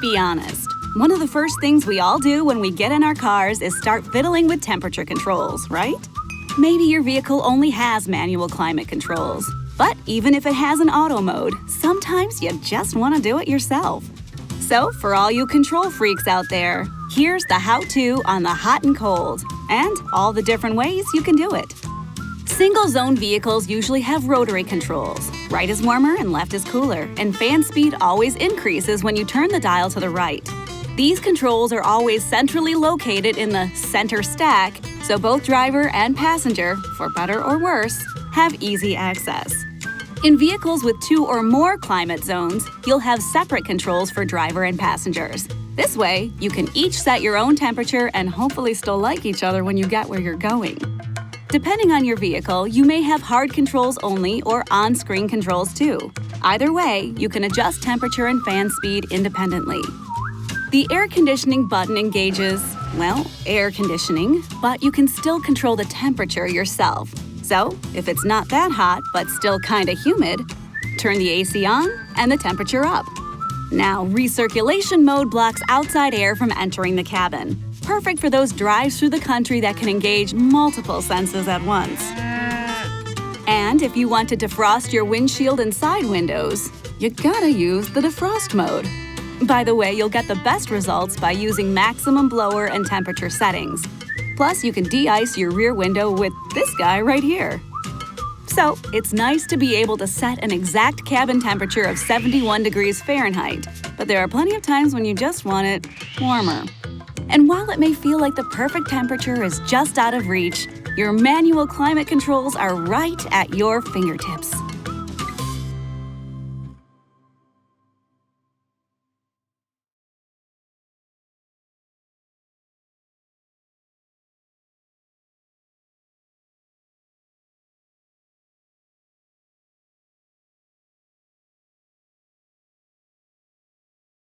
be honest. One of the first things we all do when we get in our cars is start fiddling with temperature controls, right? Maybe your vehicle only has manual climate controls. But even if it has an auto mode, sometimes you just want to do it yourself. So for all you control freaks out there, here's the how-to on the hot and cold, and all the different ways you can do it. Single-zone vehicles usually have rotary controls. Right is warmer and left is cooler, and fan speed always increases when you turn the dial to the right. These controls are always centrally located in the center stack, so both driver and passenger, for better or worse, have easy access. In vehicles with 2 or more climate zones, you'll have separate controls for driver and passengers. This way, you can each set your own temperature and hopefully still like each other when you get where you're going. Depending on your vehicle, you may have hard controls only or on-screen controls too. Either way, you can adjust temperature and fan speed independently. The air conditioning button engages, well, air conditioning, but you can still control the temperature yourself. So, if it's not that hot but still kinda humid, turn the AC on and the temperature up. Now, recirculation mode blocks outside air from entering the cabin. Perfect for those drives through the country that can engage multiple senses at once. And if you want to defrost your windshield and side windows, you gotta use the defrost mode. By the way, you'll get the best results by using maximum blower and temperature settings. Plus, you can de-ice your rear window with this guy right here. So, it's nice to be able to set an exact cabin temperature of 71 degrees Fahrenheit, but there are plenty of times when you just want it warmer. And while it may feel like the perfect temperature is just out of reach, your manual climate controls are right at your fingertips.